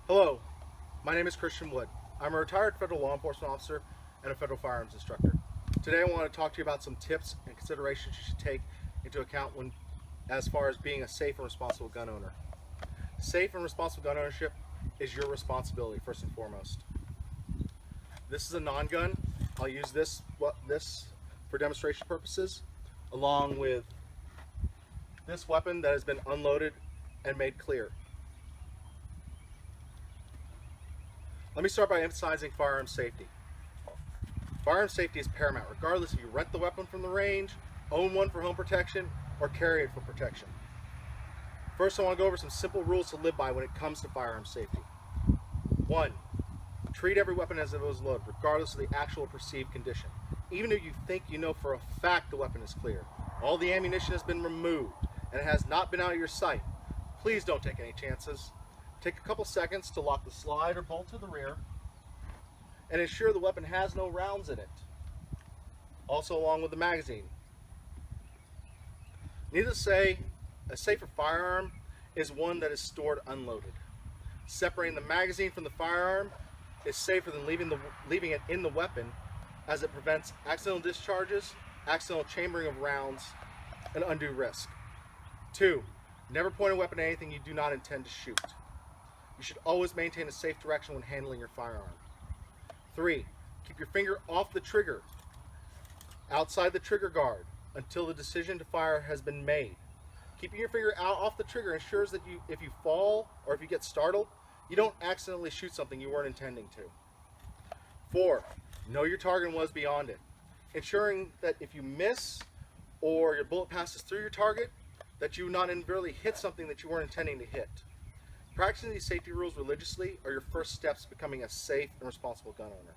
Hello, my name is C.Wood. I'm a retired federal law enforcement officer and a federal firearms instructor. Today I want to talk to you about some tips and considerations you should take into account when, as far as being a safe and responsible gun owner. Safe and responsible gun ownership is your responsibility first and foremost. This is a non-gun. I'll use this for demonstration purposes, along with this weapon that has been unloaded and made clear. Let me start by emphasizing firearm safety. Firearm safety is paramount, regardless if you rent the weapon from the range, own one for home protection, or carry it for protection. First, I want to go over some simple rules to live by when it comes to firearm safety. 1. Treat every weapon as if it was loaded, regardless of the actual perceived condition. Even if you think you know for a fact the weapon is clear, all the ammunition has been removed, and it has not been out of your sight, please don't take any chances. Take a couple seconds to lock the slide or bolt to the rear and ensure the weapon has no rounds in it. Also along with the magazine. Needless to say, a safer firearm is one that is stored unloaded. Separating the magazine from the firearm is safer than leaving it in the weapon, as it prevents accidental discharges, accidental chambering of rounds, and undue risk. 2. Never point a weapon at anything you do not intend to shoot. You should always maintain a safe direction when handling your firearm. 3. Keep your finger off the trigger, outside the trigger guard, until the decision to fire has been made. Keeping your finger out off the trigger ensures that if you fall or if you get startled, you don't accidentally shoot something you weren't intending to. 4. Know your target and what is beyond it, ensuring that if you miss or your bullet passes through your target, that you not inadvertently hit something that you weren't intending to hit. Practicing these safety rules religiously are your first steps to becoming a safe and responsible gun owner.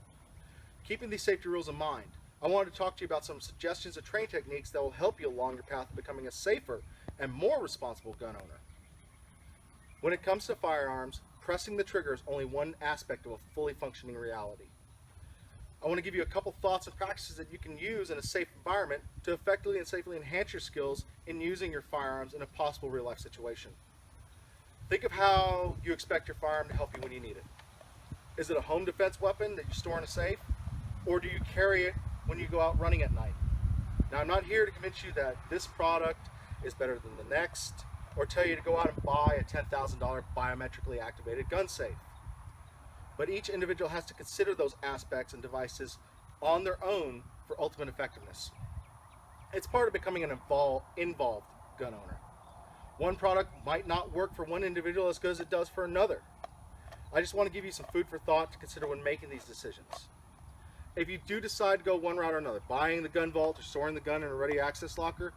Keeping these safety rules in mind, I wanted to talk to you about some suggestions of training techniques that will help you along your path to becoming a safer and more responsible gun owner. When it comes to firearms, pressing the trigger is only one aspect of a fully functioning reality. I want to give you a couple thoughts and practices that you can use in a safe environment to effectively and safely enhance your skills in using your firearms in a possible real-life situation. Think of how you expect your firearm to help you when you need it. Is it a home defense weapon that you store in a safe? Or do you carry it when you go out running at night? Now, I'm not here to convince you that this product is better than the next, or tell you to go out and buy a $10,000 biometrically activated gun safe. But each individual has to consider those aspects and devices on their own for ultimate effectiveness. It's part of becoming an involved gun owner. One product might not work for one individual as good as it does for another. I just want to give you some food for thought to consider when making these decisions. If you do decide to go one route or another, buying the gun vault or storing the gun in a ready access locker,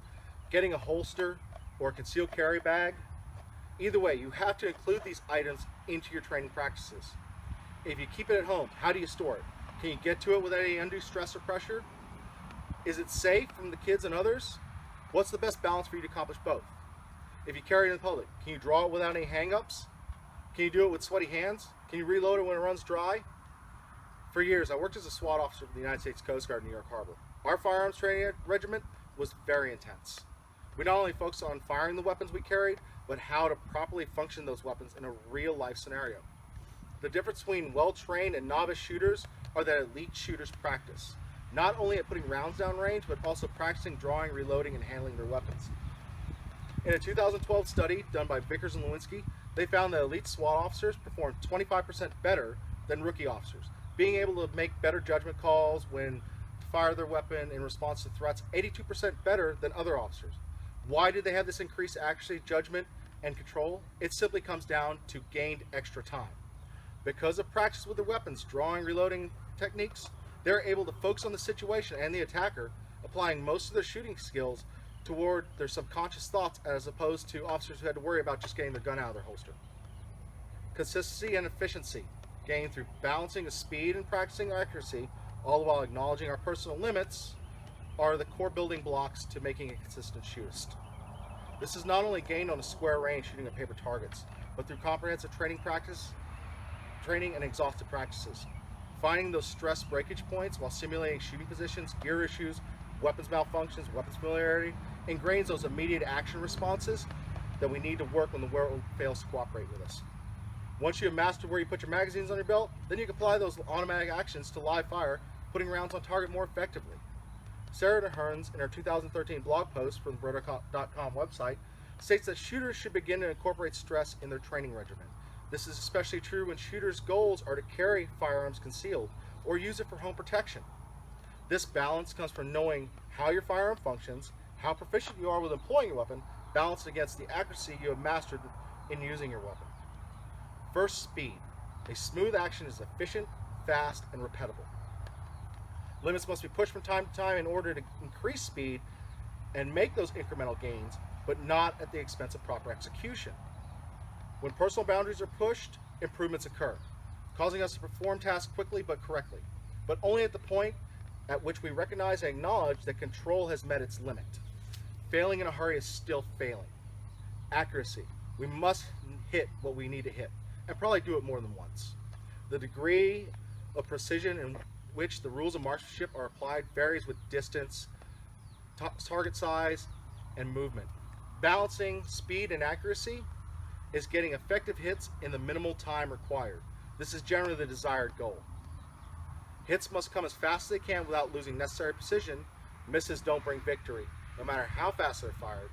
getting a holster or a concealed carry bag, either way, you have to include these items into your training practices. If you keep it at home, how do you store it? Can you get to it without any undue stress or pressure? Is it safe from the kids and others? What's the best balance for you to accomplish both? If you carry it in public, can you draw it without any hang-ups? Can you do it with sweaty hands? Can you reload it when it runs dry? For years, I worked as a SWAT officer for the United States Coast Guard in New York Harbor. Our firearms training regiment was very intense. We not only focused on firing the weapons we carried, but how to properly function those weapons in a real-life scenario. The difference between well-trained and novice shooters are that elite shooters practice, not only at putting rounds down range, but also practicing drawing, reloading, and handling their weapons. In a 2012 study done by Vickers and Lewinski, they found that elite SWAT officers performed 25% better than rookie officers, being able to make better judgment calls when to fire their weapon in response to threats, 82% better than other officers. Why did they have this increased accuracy, judgment, and control? It simply comes down to gained extra time. Because of practice with their weapons, drawing, reloading techniques, they're able to focus on the situation and the attacker, applying most of their shooting skills toward their subconscious thoughts, as opposed to officers who had to worry about just getting their gun out of their holster. Consistency and efficiency, gained through balancing the speed and practicing accuracy, all the while acknowledging our personal limits, are the core building blocks to making a consistent shootist. This is not only gained on a square range shooting at paper targets, but through comprehensive training and exhaustive practices. Finding those stress breakage points while simulating shooting positions, gear issues, weapons malfunctions, weapons familiarity, ingrains those immediate action responses that we need to work when the world fails to cooperate with us. Once you have mastered where you put your magazines on your belt, then you can apply those automatic actions to live fire, putting rounds on target more effectively. Sarah DeHerns, in her 2013 blog post from the Broder.com website, states that shooters should begin to incorporate stress in their training regimen. This is especially true when shooters' goals are to carry firearms concealed or use it for home protection. This balance comes from knowing how your firearm functions, how proficient you are with employing your weapon, balanced against the accuracy you have mastered in using your weapon. First, speed. A smooth action is efficient, fast, and repeatable. Limits must be pushed from time to time in order to increase speed and make those incremental gains, but not at the expense of proper execution. When personal boundaries are pushed, improvements occur, causing us to perform tasks quickly but correctly, but only at the point at which we recognize and acknowledge that control has met its limit. Failing in a hurry is still failing. Accuracy. We must hit what we need to hit, and probably do it more than once. The degree of precision in which the rules of marksmanship are applied varies with distance, target size, and movement. Balancing speed and accuracy is getting effective hits in the minimal time required. This is generally the desired goal. Hits must come as fast as they can without losing necessary precision. Misses don't bring victory, no matter how fast they're fired.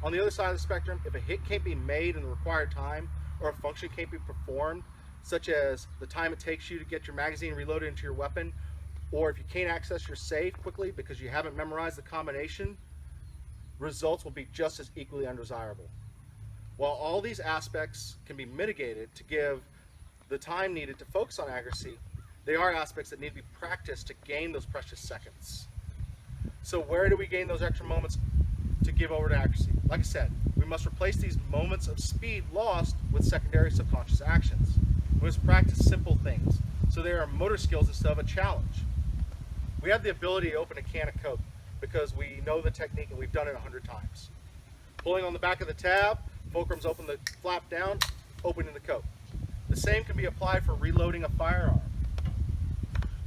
On the other side of the spectrum, if a hit can't be made in the required time, or a function can't be performed, such as the time it takes you to get your magazine reloaded into your weapon, or if you can't access your safe quickly because you haven't memorized the combination, results will be just as equally undesirable. While all these aspects can be mitigated to give the time needed to focus on accuracy, they are aspects that need to be practiced to gain those precious seconds. So where do we gain those extra moments to give over to accuracy? Like I said, we must replace these moments of speed lost with secondary subconscious actions. We must practice simple things, so they are motor skills instead of a challenge. We have the ability to open a can of Coke because we know the technique and we've done it 100 times. Pulling on the back of the tab, fulcrums open the flap down, opening the Coke. The same can be applied for reloading a firearm.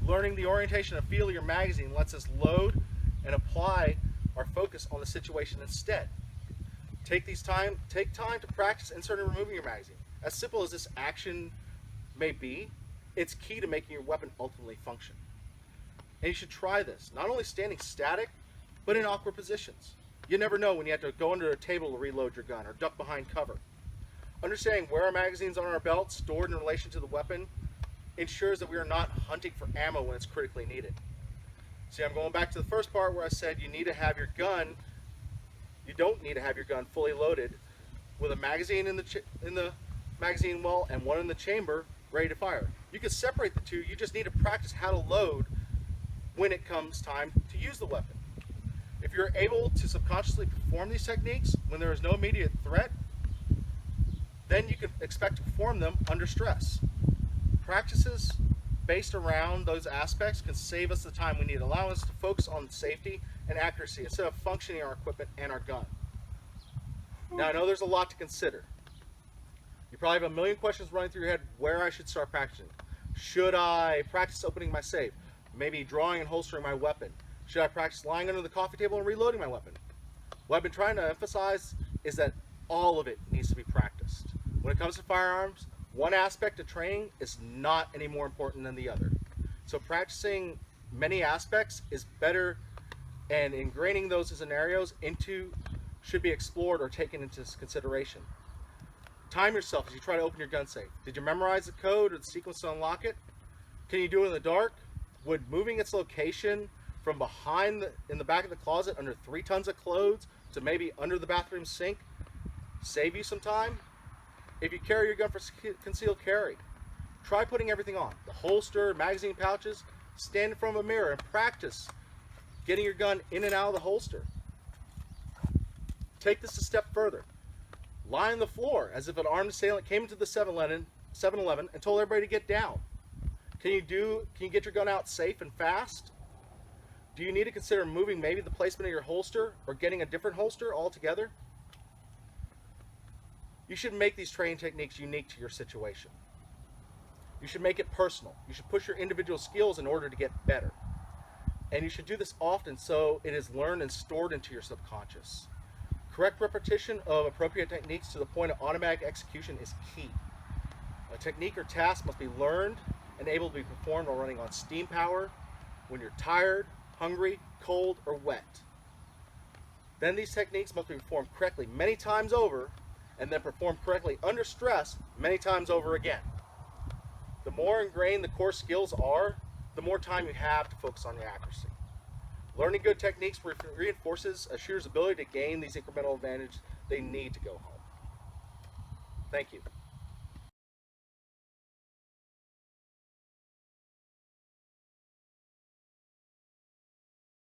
Learning the orientation and feel of your magazine lets us load and apply our focus on the situation instead. Take time to practice inserting and removing your magazine. As simple as this action may be, it's key to making your weapon ultimately function. And you should try this, not only standing static, but in awkward positions. You never know when you have to go under a table to reload your gun or duck behind cover. Understanding where our magazines on our belt, stored in relation to the weapon, ensures that we are not hunting for ammo when it's critically needed. See, I'm going back to the first part where I said you don't need to have your gun fully loaded with a magazine in the magazine well and one in the chamber ready to fire. You can separate the two, you just need to practice how to load when it comes time to use the weapon. If you're able to subconsciously perform these techniques when there is no immediate threat, then you can expect to perform them under stress. Practices based around those aspects can save us the time we need, allowing us to focus on safety and accuracy instead of functioning our equipment and our gun. Now, I know there's a lot to consider. You probably have a million questions running through your head where I should start practicing. Should I practice opening my safe? Maybe drawing and holstering my weapon? Should I practice lying under the coffee table and reloading my weapon? What I've been trying to emphasize is that all of it needs to be practiced. When it comes to firearms, one aspect of training is not any more important than the other. So practicing many aspects is better, and ingraining those scenarios should be explored or taken into consideration. Time yourself as you try to open your gun safe. Did you memorize the code or the sequence to unlock it? Can you do it in the dark? Would moving its location from behind in the back of the closet under 3 tons of clothes to maybe under the bathroom sink save you some time? If you carry your gun for concealed carry, try putting everything on. The holster, magazine pouches, stand in front of a mirror and practice getting your gun in and out of the holster. Take this a step further. Lie on the floor as if an armed assailant came into the 7-Eleven and told everybody to get down. Can you get your gun out safe and fast? Do you need to consider moving maybe the placement of your holster or getting a different holster altogether? You should make these training techniques unique to your situation. You should make it personal. You should push your individual skills in order to get better. And you should do this often so it is learned and stored into your subconscious. Correct repetition of appropriate techniques to the point of automatic execution is key. A technique or task must be learned and able to be performed while running on steam power, when you're tired, hungry, cold, or wet. Then these techniques must be performed correctly many times over, and then performed correctly under stress many times over again. The more ingrained the core skills are, the more time you have to focus on your accuracy. Learning good techniques reinforces a shooter's ability to gain these incremental advantages they need to go home. Thank you.